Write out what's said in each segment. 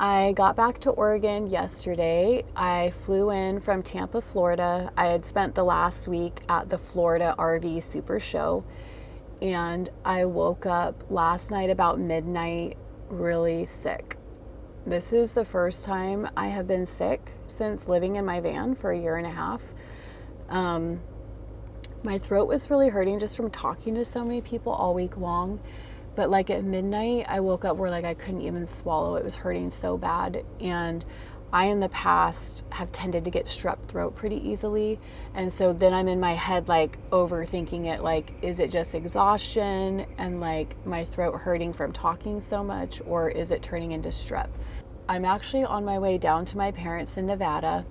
I got back to Oregon yesterday. I flew in from Tampa, Florida. I had spent the last week at the Florida RV Super Show, and I woke up last night about midnight really sick. This is the first time I have been sick since living in my van for a year and a half. My throat was really hurting just from talking to so many people all week long. But like at midnight, I woke up where like I couldn't even swallow. It was hurting so bad. And I, in the past, have tended to get strep throat pretty easily. And so then I'm in my head, like overthinking it, like, is it just exhaustion and like my throat hurting from talking so much, or is it turning into strep? I'm actually on my way down to my parents in Nevada.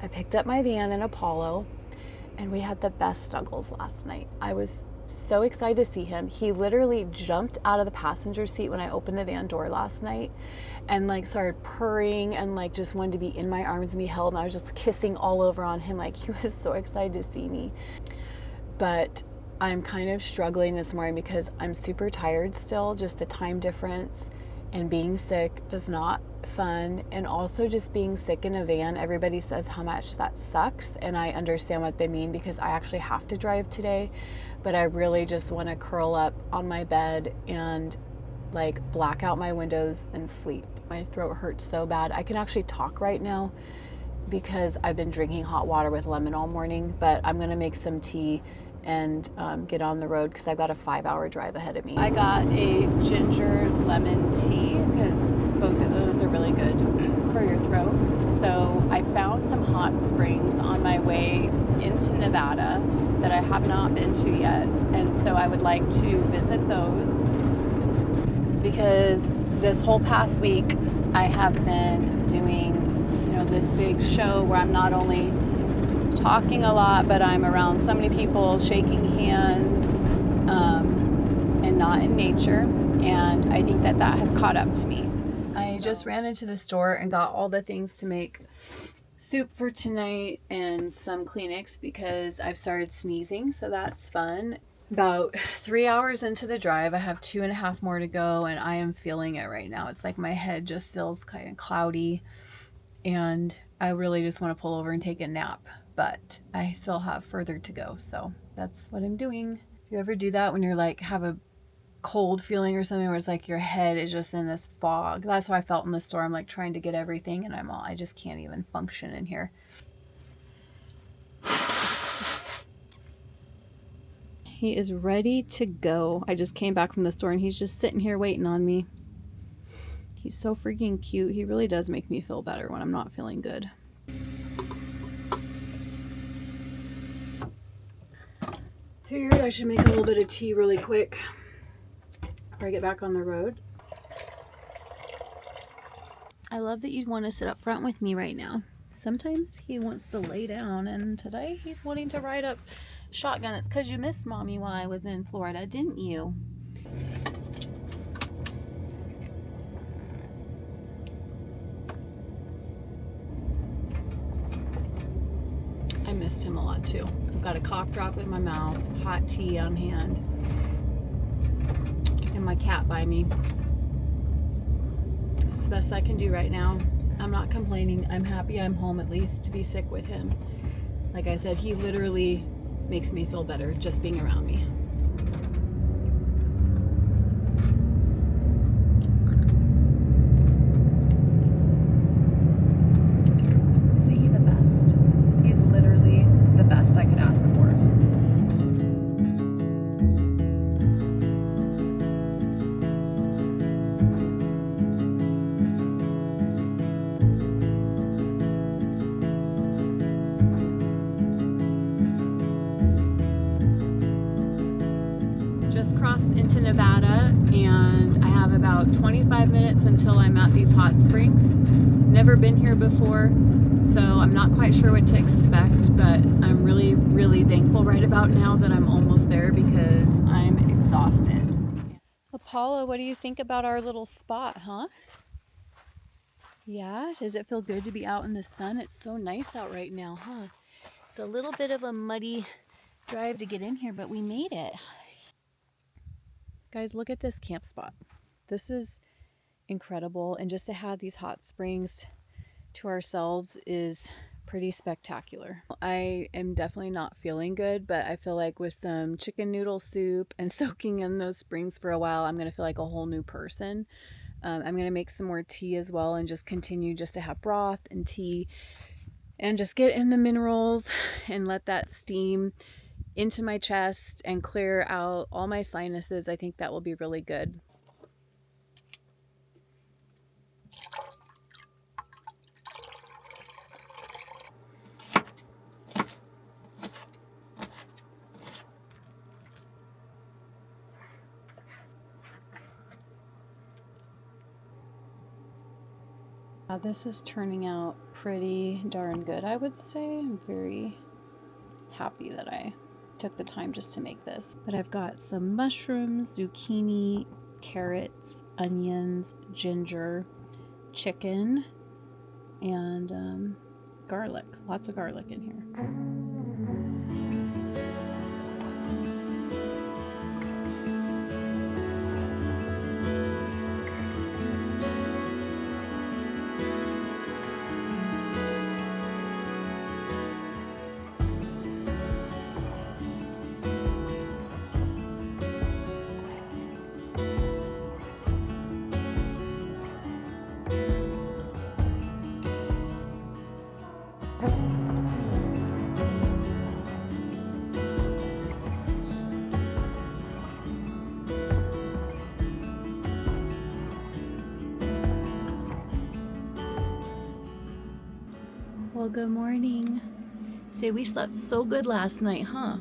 I picked up my van in Apollo, and we had the best snuggles last night. I was so excited to see him. He literally jumped out of the passenger seat when I opened the van door last night and like started purring and like just wanted to be in my arms and be held. And I was just kissing all over on him. Like, he was so excited to see me. But I'm kind of struggling this morning because I'm super tired still. Just the time difference and being sick is not fun. And also just being sick in a van, everybody says how much that sucks. And I understand what they mean because I actually have to drive today. But I really just want to curl up on my bed and like black out my windows and sleep. My throat hurts so bad. I can actually talk right now because I've been drinking hot water with lemon all morning, but I'm gonna make some tea and get on the road because I've got a 5-hour drive ahead of me. I got a ginger lemon tea because both of those are really good for your throat. So I found some hot springs on my way into Nevada that I have not been to yet. And so I would like to visit those because this whole past week I have been doing, this big show where I'm not only talking a lot, but I'm around so many people, shaking hands, and not in nature. And I think that has caught up to me. I just ran into the store and got all the things to make soup for tonight and some Kleenex because I've started sneezing, so that's fun. About 3 hours into the drive, I have 2.5 more to go, and I am feeling it right now. It's like my head just feels kind of cloudy, and I really just want to pull over and take a nap, but I still have further to go, so that's what I'm doing. Do you ever do that when you're like have a cold feeling or something where it's like your head is just in this fog? That's how I felt in the store. I'm like trying to get everything and I just can't even function in here. He is ready to go. I just came back from the store and he's just sitting here waiting on me. He's so freaking cute. He really does make me feel better when I'm not feeling good. Figured I should make a little bit of tea really quick before I get back on the road. I love that you'd want to sit up front with me right now. Sometimes he wants to lay down, and today he's wanting to ride up shotgun. It's because you missed Mommy while I was in Florida, didn't you? I missed him a lot too. I've got a cough drop in my mouth, hot tea on hand, and my cat by me. It's the best I can do right now. I'm not complaining. I'm happy I'm home at least to be sick with him. Like I said, he literally makes me feel better just being around me. Isn't he the best? He's literally the best I could ask for. Just crossed into Nevada and I have about 25 minutes until I'm at these hot springs. Never been here before, so I'm not quite sure what to expect, but I'm really, really thankful right about now that I'm almost there because I'm exhausted. Apollo, what do you think about our little spot, huh? Yeah, does it feel good to be out in the sun? It's so nice out right now, huh? It's a little bit of a muddy drive to get in here, but we made it. Guys, look at this camp spot. This is incredible. And just to have these hot springs to ourselves is pretty spectacular. I am definitely not feeling good, but I feel like with some chicken noodle soup and soaking in those springs for a while, I'm going to feel like a whole new person. I'm going to make some more tea as well and just continue just to have broth and tea and just get in the minerals and let that steam into my chest and clear out all my sinuses. I think that will be really good. This is turning out pretty darn good, I would say. I'm very happy that I took the time just to make this. But I've got some mushrooms, zucchini, carrots, onions, ginger, chicken, and garlic. Lots of garlic in here. Well, good morning. Say, we slept so good last night, huh?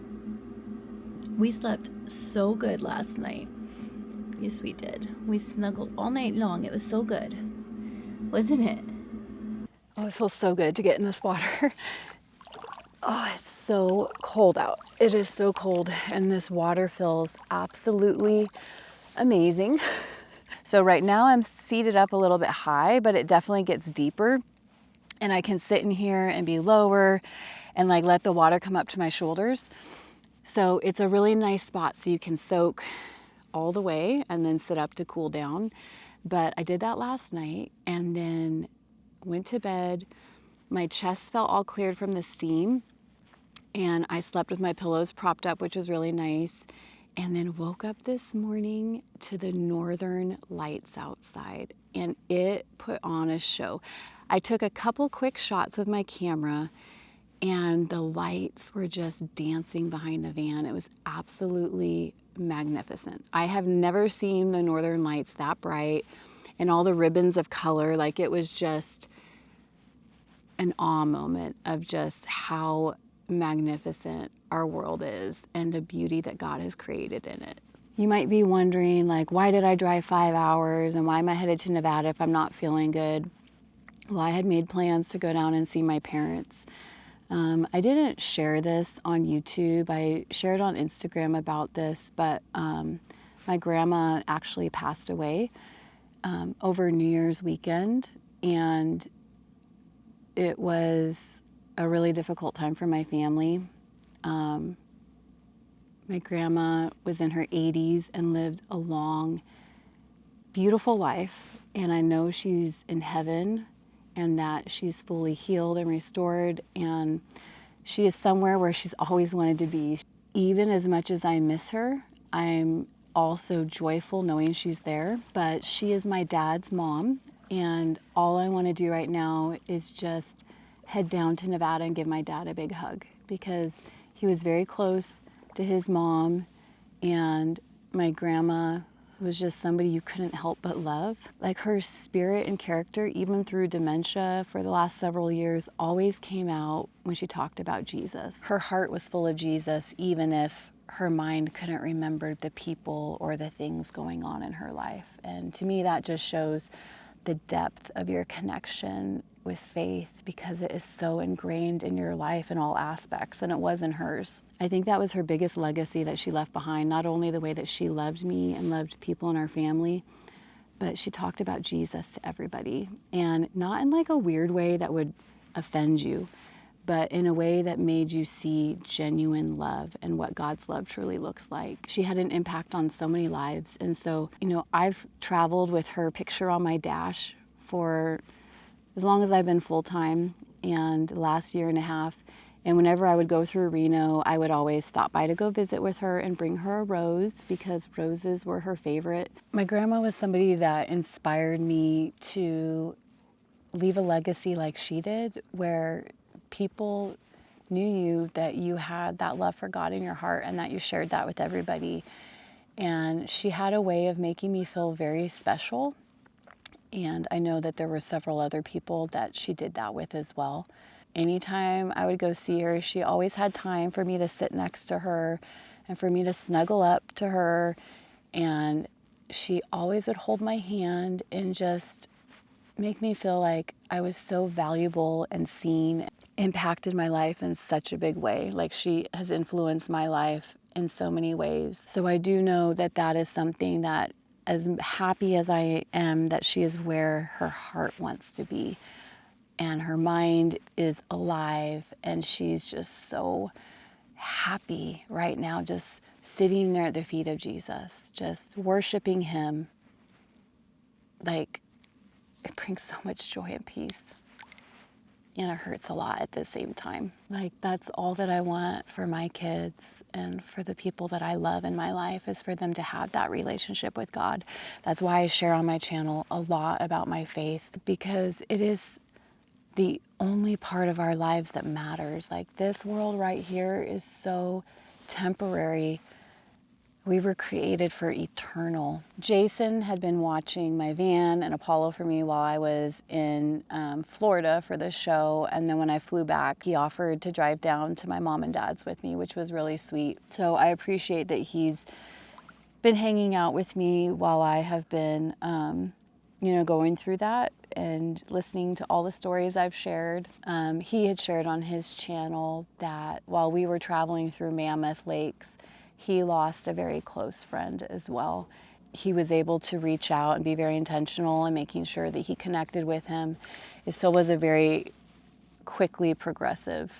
We slept so good last night. Yes, we did. We snuggled all night long. It was so good, wasn't it? Oh, it feels so good to get in this water. Oh, it's so cold out. It is so cold, and this water feels absolutely amazing. So right now I'm seated up a little bit high, but it definitely gets deeper, and I can sit in here and be lower and like let the water come up to my shoulders. So it's a really nice spot so you can soak all the way and then sit up to cool down. But I did that last night and then went to bed. My chest felt all cleared from the steam, and I slept with my pillows propped up, which was really nice. And then woke up this morning to the northern lights outside, and it put on a show. I took a couple quick shots with my camera, and the lights were just dancing behind the van. It was absolutely magnificent. I have never seen the northern lights that bright and all the ribbons of color. Like, it was just an awe moment of just how magnificent our world is and the beauty that God has created in it. You might be wondering, like, why did I drive 5 hours and why am I headed to Nevada if I'm not feeling good? Well, I had made plans to go down and see my parents. I didn't share this on YouTube. I shared on Instagram about this, but my grandma actually passed away over New Year's weekend, and it was a really difficult time for my family. My grandma was in her 80s and lived a long, beautiful life, and I know she's in heaven and that she's fully healed and restored, and she is somewhere where she's always wanted to be. Even as much as I miss her, I'm also joyful knowing she's there. But she is my dad's mom, and all I want to do right now is just head down to Nevada and give my dad a big hug, because he was very close to his mom, and my grandma was just somebody you couldn't help but love. Like, her spirit and character, even through dementia for the last several years, always came out when she talked about Jesus. Her heart was full of Jesus, even if her mind couldn't remember the people or the things going on in her life. And to me, that just shows the depth of your connection with faith, because it is so ingrained in your life in all aspects, and it was in hers. I think that was her biggest legacy that she left behind, not only the way that she loved me and loved people in our family, but she talked about Jesus to everybody, and not in like a weird way that would offend you, but in a way that made you see genuine love and what God's love truly looks like. She had an impact on so many lives. And so, I've traveled with her picture on my dash for as long as I've been full-time, and the last year and a half. And whenever I would go through Reno, I would always stop by to go visit with her and bring her a rose because roses were her favorite. My grandma was somebody that inspired me to leave a legacy like she did, where people knew that you had that love for God in your heart and that you shared that with everybody. And she had a way of making me feel very special. And I know that there were several other people that she did that with as well. Anytime I would go see her, she always had time for me to sit next to her and for me to snuggle up to her. And she always would hold my hand and just make me feel like I was so valuable and seen, impacted my life in such a big way. Like, she has influenced my life in so many ways. So I do know that that is something that, as happy as I am that she is where her heart wants to be and her mind is alive, and she's just so happy right now, just sitting there at the feet of Jesus, just worshiping him. Like, it brings so much joy and peace. And it hurts a lot at the same time. Like, that's all that I want for my kids and for the people that I love in my life, is for them to have that relationship with God. That's why I share on my channel a lot about my faith, because it is the only part of our lives that matters. Like, this world right here is so temporary. We were created for eternal. Jason had been watching my van and Apollo for me while I was in Florida for the show. And then when I flew back, he offered to drive down to my mom and dad's with me, which was really sweet. So I appreciate that he's been hanging out with me while I have been, going through that and listening to all the stories I've shared. He had shared on his channel that while we were traveling through Mammoth Lakes, he lost a very close friend as well. He was able to reach out and be very intentional in making sure that he connected with him. It still was a very quickly progressive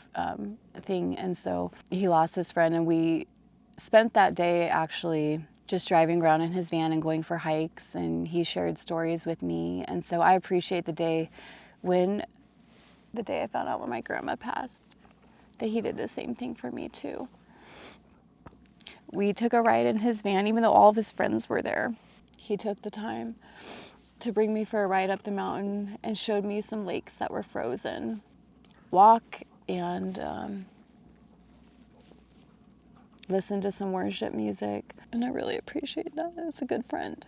thing. And so he lost his friend, and we spent that day actually just driving around in his van and going for hikes, and he shared stories with me. And so I appreciate the day I found out when my grandma passed, that he did the same thing for me too. We took a ride in his van, even though all of his friends were there. He took the time to bring me for a ride up the mountain and showed me some lakes that were frozen. Walk and listen to some worship music. And I really appreciate that. It's a good friend.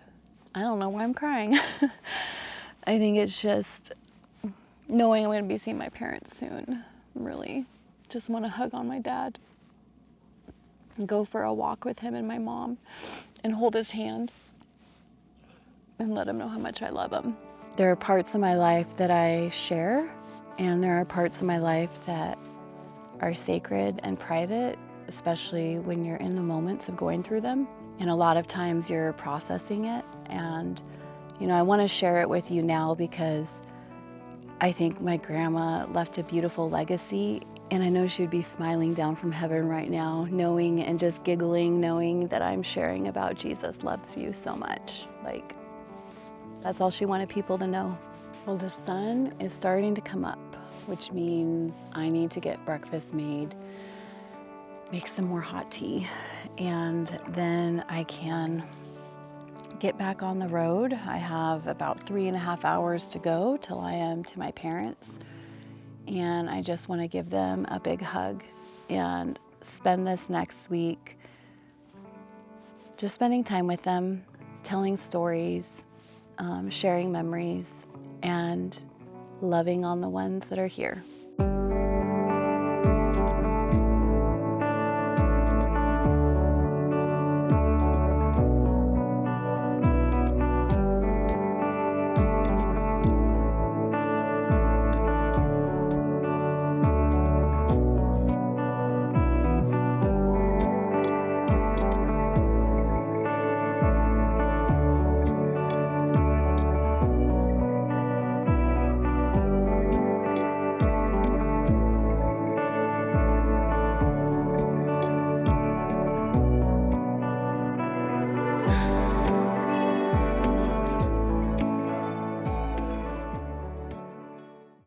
I don't know why I'm crying. I think it's just knowing I'm going to be seeing my parents soon. Really just want to hug on my dad, go for a walk with him and my mom, and hold his hand and let him know how much I love him. There are parts of my life that I share, and there are parts of my life that are sacred and private, especially when you're in the moments of going through them. And a lot of times you're processing it. And, I want to share it with you now because I think my grandma left a beautiful legacy. And I know she would be smiling down from heaven right now, knowing and just giggling, knowing that I'm sharing about Jesus loves you so much. Like, that's all she wanted people to know. Well, the sun is starting to come up, which means I need to get breakfast made, make some more hot tea, and then I can get back on the road. I have about 3.5 hours to go till I am to my parents. And I just want to give them a big hug and spend this next week just spending time with them, telling stories, sharing memories, and loving on the ones that are here.